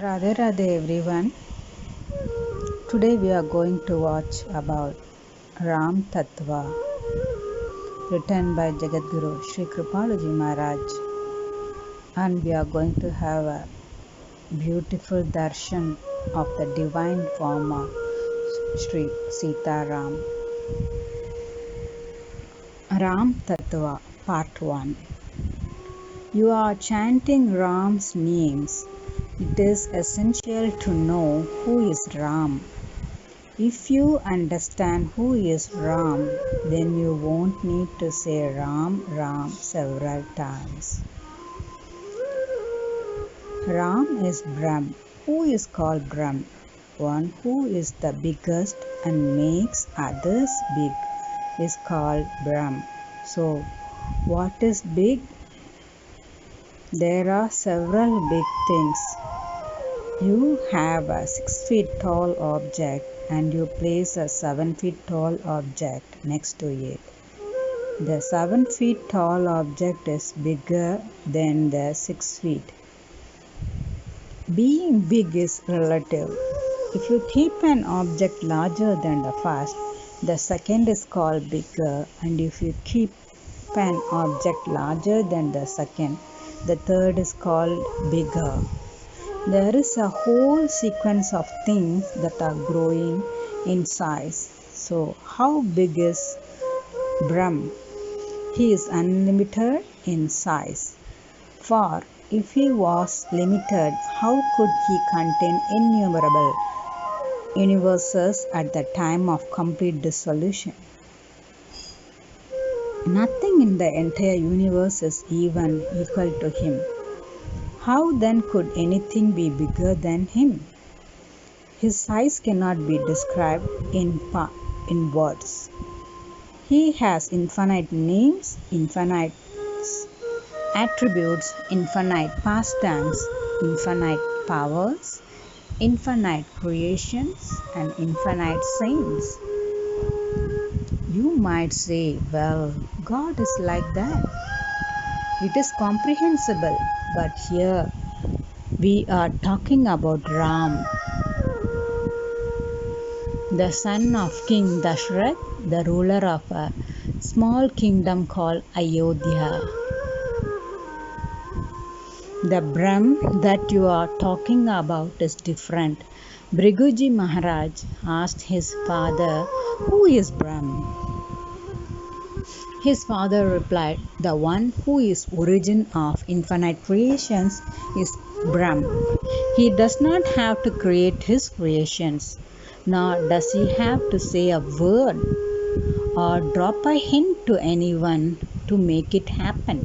Radhe Radhe everyone. Today we are going to watch about Ram Tattva written by Jagadguru Sri Kripaluji Maharaj, and we are going to have a beautiful darshan of the divine form of Sri Sita Ram. Ram Tattva Part 1. You are chanting Ram's names. It is essential to know who is Ram. If you understand who is Ram, then you won't need to say Ram, Ram several times. Ram is Brahm. Who is called Brahm? One who is the biggest and makes others big is called Brahm. So, what is big? There are several big things. You have a 6 feet tall object and you place a 7 feet tall object next to it. The 7 feet tall object is bigger than the 6 feet. Being big is relative. If you keep an object larger than the first, the second is called bigger, and if you keep an object larger than the second, the third is called bigger. There is a whole sequence of things that are growing in size. So, how big is Brahm? He is unlimited in size. For if he was limited, how could he contain innumerable universes at the time of complete dissolution? Nothing in the entire universe is even equal to him. How then could anything be bigger than him? His size cannot be described in words. He has infinite names, infinite attributes, infinite pastimes, infinite powers, infinite creations, and infinite saints. You might say, well, God is like that. It is comprehensible, but here we are talking about Ram, the son of King Dashrath, the ruler of a small kingdom called Ayodhya. The Brahm that you are talking about is different. Bhriguji Maharaj asked his father, "Who is Brahm?" His father replied, "The one who is origin of infinite creations is Brahm. He does not have to create his creations, nor does he have to say a word or drop a hint to anyone to make it happen.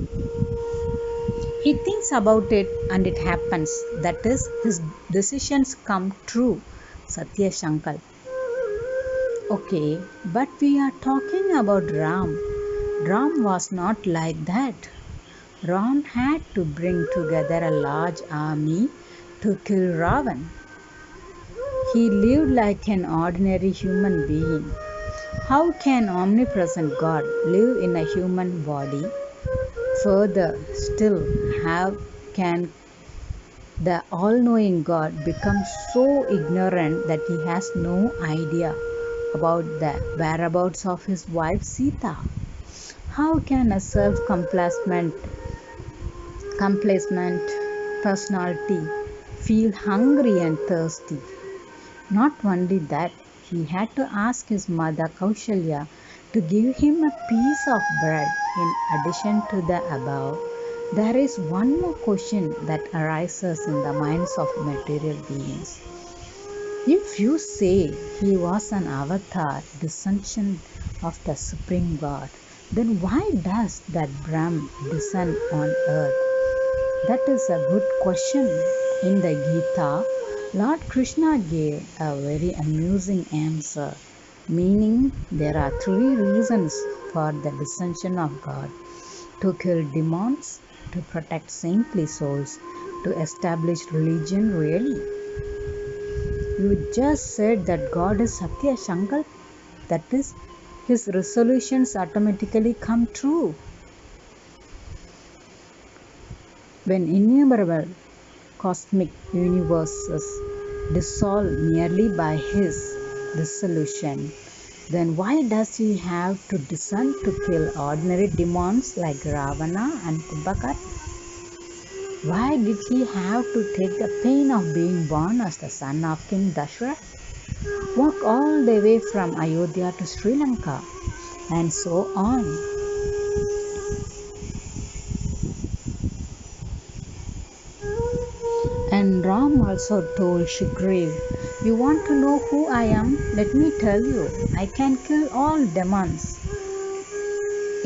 He thinks about it and it happens. That is, his decisions come true." Satya Shankar. Okay, but we are talking about Ram. Ram was not like that. Ram had to bring together a large army to kill Ravan. He lived like an ordinary human being. How can omnipresent God live in a human body? Further still, how can the all-knowing God become so ignorant that he has no idea about the whereabouts of his wife Sita? How can a self-complacent personality feel hungry and thirsty? Not only that, he had to ask his mother Kaushalya to give him a piece of bread. In addition to the above, there is one more question that arises in the minds of material beings. If you say he was an avatar, descension of the Supreme God, then why does that Brahm descend on earth? That is a good question. In the Gita, Lord Krishna gave a very amusing answer, meaning there are 3 reasons for the descension of God: to kill demons, to protect saintly souls, to establish religion. Really? You just said that God is Satya Shankar, that is, his resolutions automatically come true. When innumerable cosmic universes dissolve merely by his dissolution, then why does he have to descend to kill ordinary demons like Ravana and Kumbhakarna? Why did he have to take the pain of being born as the son of King Dashrath, walk all the way from Ayodhya to Sri Lanka, and so on? And Ram also told Shugriv, "You want to know who I am? Let me tell you. I can kill all demons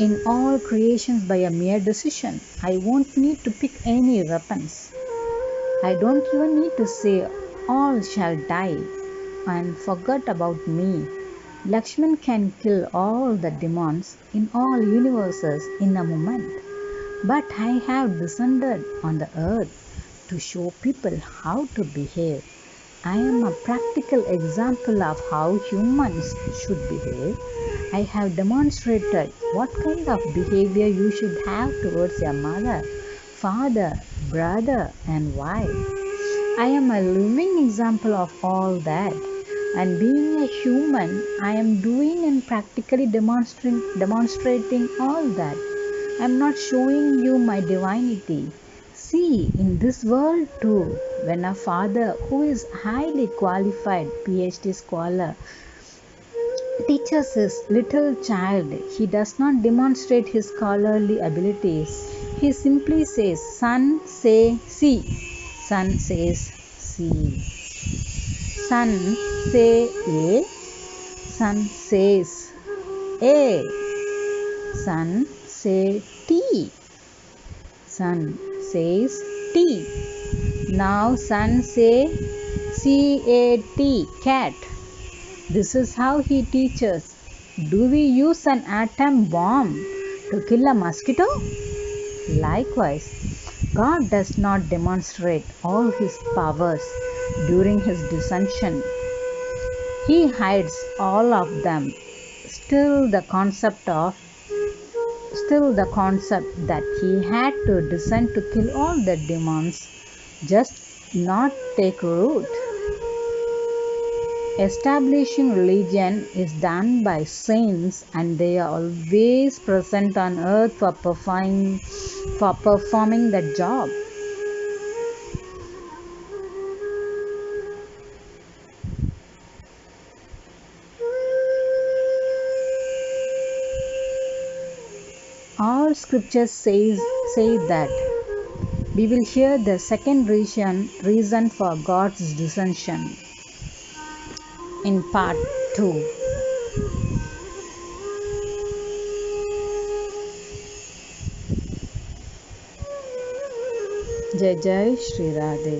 in all creations by a mere decision. I won't need to pick any weapons. I don't even need to say, 'All shall die,' and forget about me. Lakshman can kill all the demons in all universes in a moment. But I have descended on the earth to show people how to behave. I am a practical example of how humans should behave. I have demonstrated what kind of behavior you should have towards your mother, father, brother, and wife. I am a living example of all that. And being a human, I am doing and practically demonstrating all that. I am not showing you my divinity. See, in this world too, when a father who is highly qualified PhD scholar teaches his little child, he does not demonstrate his scholarly abilities. He simply says, 'Son, say see.' Son says, 'See.' Son, say A. Son says, A. Son, say T. Son says T. Now son say CAT, cat. This is how he teaches. Do we use an atom bomb to kill a mosquito? Likewise, God does not demonstrate all his powers during his descension. He hides all of them. Still the concept that he had to descend to kill all the demons just not take root. Establishing religion is done by saints, and they are always present on earth for performing the job. All scriptures say that. We will hear the second reason for God's descension in part 2. Jai Jai Shri Radhe.